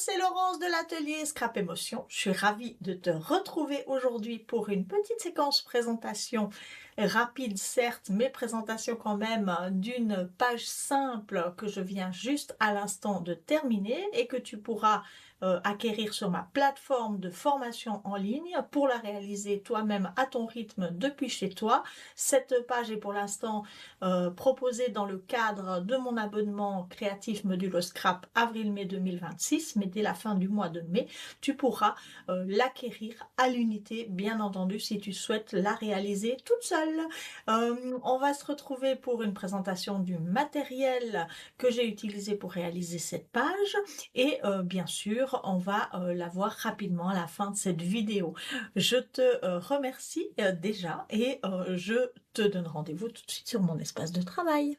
c'est Laurence de l'atelier Scrap Émotion. Je suis ravie de te retrouver aujourd'hui pour une petite séquence présentation rapide, certes, mais présentation quand même d'une page simple que je viens juste à l'instant de terminer et que tu pourras acquérir sur ma plateforme de formation en ligne pour la réaliser toi-même à ton rythme depuis chez toi. Cette page est pour l'instant proposée dans le cadre de mon abonnement créatif Modulo Scrap avril-mai 2026, mais dès la fin du mois de mai, tu pourras l'acquérir à l'unité, bien entendu, si tu souhaites la réaliser toute seule. On va se retrouver pour une présentation du matériel que j'ai utilisé pour réaliser cette page et bien sûr, on va la voir rapidement à la fin de cette vidéo. Je te remercie déjà et je te donne rendez-vous tout de suite sur mon espace de travail.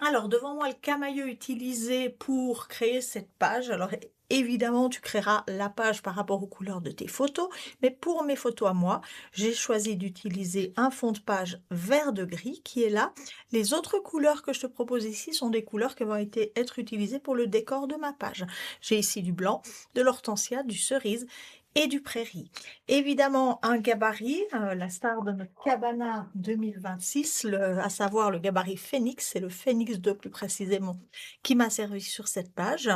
Alors, devant moi, le camailleux utilisé pour créer cette page. Alors, évidemment, tu créeras la page par rapport aux couleurs de tes photos, mais pour mes photos à moi, j'ai choisi d'utiliser un fond de page vert de gris qui est là. Les autres couleurs que je te propose ici sont des couleurs qui vont être utilisées pour le décor de ma page. J'ai ici du blanc, de l'hortensia, du cerise et du prairie. Évidemment, un gabarit, la star de notre cabana 2026, à savoir le gabarit Phoenix, c'est le Phoenix 2 plus précisément, qui m'a servi sur cette page.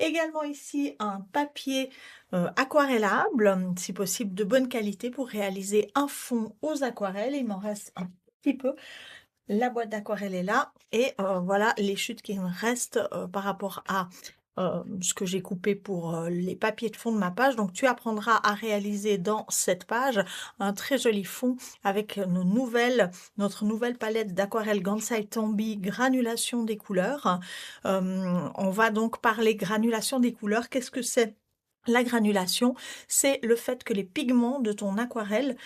Également ici, un papier aquarellable, si possible de bonne qualité pour réaliser un fond aux aquarelles. Il m'en reste un petit peu. La boîte d'aquarelle est là et voilà les chutes qui me restent par rapport à ce que j'ai coupé pour les papiers de fond de ma page. Donc tu apprendras à réaliser dans cette page un très joli fond avec notre nouvelle palette d'aquarelle Gansai Tombi granulation des couleurs. On va donc parler granulation des couleurs. Qu'est-ce que c'est? La granulation, c'est le fait que les pigments de ton aquarelle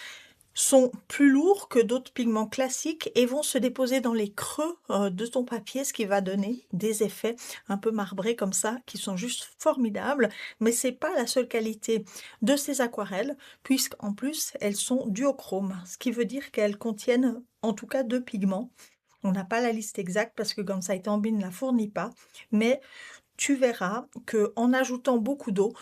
sont plus lourds que d'autres pigments classiques et vont se déposer dans les creux de ton papier, ce qui va donner des effets un peu marbrés comme ça, qui sont juste formidables. Mais c'est pas la seule qualité de ces aquarelles, puisqu'en plus, elles sont duochrome, ce qui veut dire qu'elles contiennent en tout cas 2 pigments. On n'a pas la liste exacte parce que comme ça, Tombi ne la fournit pas, mais tu verras que en ajoutant beaucoup d'eau,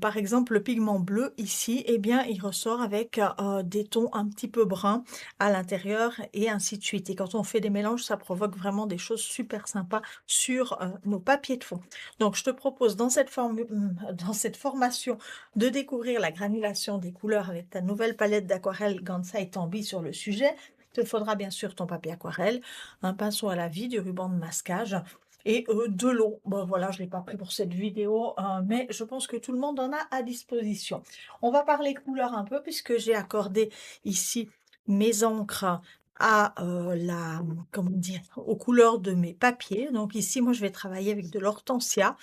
par exemple, le pigment bleu ici, eh bien, il ressort avec des tons un petit peu bruns à l'intérieur et ainsi de suite. Et quand on fait des mélanges, ça provoque vraiment des choses super sympas sur nos papiers de fond. Donc, je te propose dans cette formation de découvrir la granulation des couleurs avec ta nouvelle palette d'aquarelle Gansai Tombi sur le sujet. Il te faudra bien sûr ton papier aquarelle, un pinceau à la vie, du ruban de masquage et de l'eau. Bon, voilà, je ne l'ai pas pris pour cette vidéo, mais je pense que tout le monde en a à disposition. On va parler couleur un peu, puisque j'ai accordé ici mes encres à comment dire, aux couleurs de mes papiers. Donc ici, moi, je vais travailler avec de l'hortensia,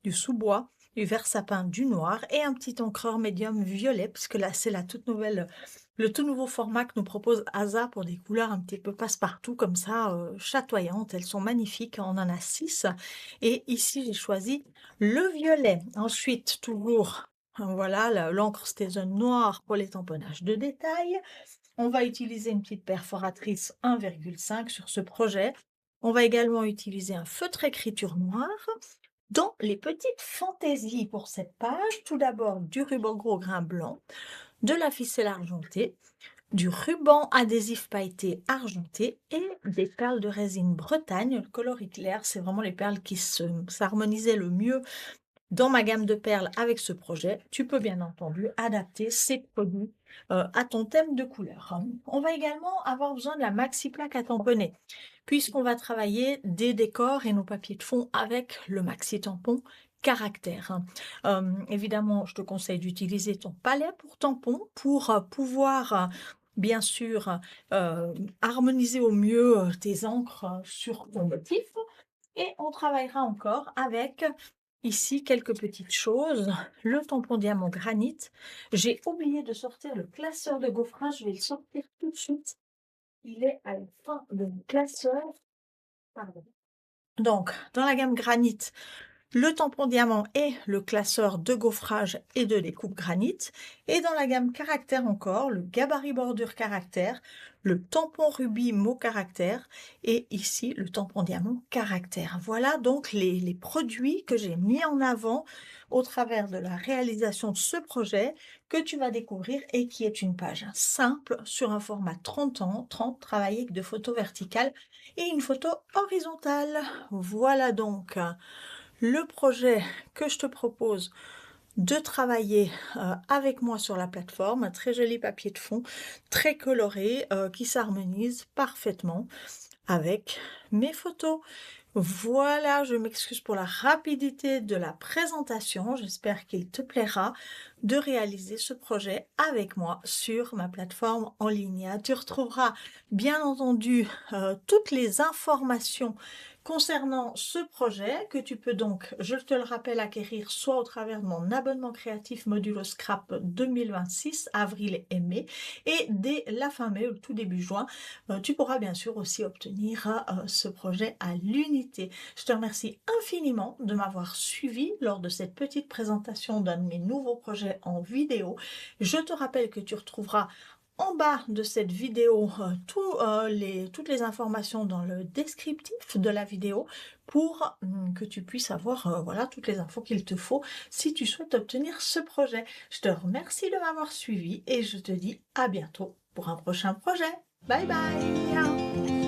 du sous-bois, du vert sapin, du noir et un petit encreur médium violet, puisque là, c'est le tout nouveau format que nous propose Asa pour des couleurs un petit peu passe-partout, comme ça, chatoyantes. Elles sont magnifiques, on en a 6. Et ici, j'ai choisi le violet. Ensuite, toujours, voilà, l'encre Stézen noire pour les tamponnages de détails. On va utiliser une petite perforatrice 1,5 sur ce projet. On va également utiliser un feutre écriture noir. Dans les petites fantaisies pour cette page, tout d'abord du ruban gros grain blanc, de la ficelle argentée, du ruban adhésif pailleté argenté et des perles de résine Bretagne. Le coloris clair, c'est vraiment les perles qui s'harmonisaient le mieux dans ma gamme de perles avec ce projet. Tu peux bien entendu adapter ces produits à ton thème de couleur. On va également avoir besoin de la maxi plaque à tamponner, puisqu'on va travailler des décors et nos papiers de fond avec le maxi tampon caractère. Évidemment, je te conseille d'utiliser ton palais pour tampon pour pouvoir bien sûr harmoniser au mieux tes encres sur ton motif. Et on travaillera encore avec ici quelques petites choses. Le tampon diamant granit. J'ai oublié de sortir le classeur de gaufrage. Je vais le sortir tout de suite. Il est à la fin de mon classeur. Pardon. Donc, dans la gamme granit, le tampon diamant et le classeur de gaufrage et de découpe granit. Et dans la gamme caractère encore, le gabarit bordure caractère, le tampon rubis mot caractère et ici le tampon diamant caractère. Voilà donc les produits que j'ai mis en avant au travers de la réalisation de ce projet que tu vas découvrir et qui est une page simple sur un format 30 ans, 30 travaillé avec de photos verticales et une photo horizontale. Voilà donc le projet que je te propose de travailler avec moi sur la plateforme, un très joli papier de fond, très coloré, qui s'harmonise parfaitement avec mes photos. Voilà, je m'excuse pour la rapidité de la présentation. J'espère qu'il te plaira de réaliser ce projet avec moi sur ma plateforme en ligne. Tu retrouveras bien entendu toutes les informations concernant ce projet que tu peux donc, je te le rappelle, acquérir soit au travers de mon abonnement créatif Modulo Scrap 2026, avril et mai, et dès la fin mai, ou tout début juin, tu pourras bien sûr aussi obtenir ce projet à l'unité. Je te remercie infiniment de m'avoir suivi lors de cette petite présentation d'un de mes nouveaux projets en vidéo. Je te rappelle que tu retrouveras en bas de cette vidéo toutes les informations dans le descriptif de la vidéo pour que tu puisses avoir voilà, toutes les infos qu'il te faut si tu souhaites obtenir ce projet. Je te remercie de m'avoir suivi et je te dis à bientôt pour un prochain projet. Bye bye!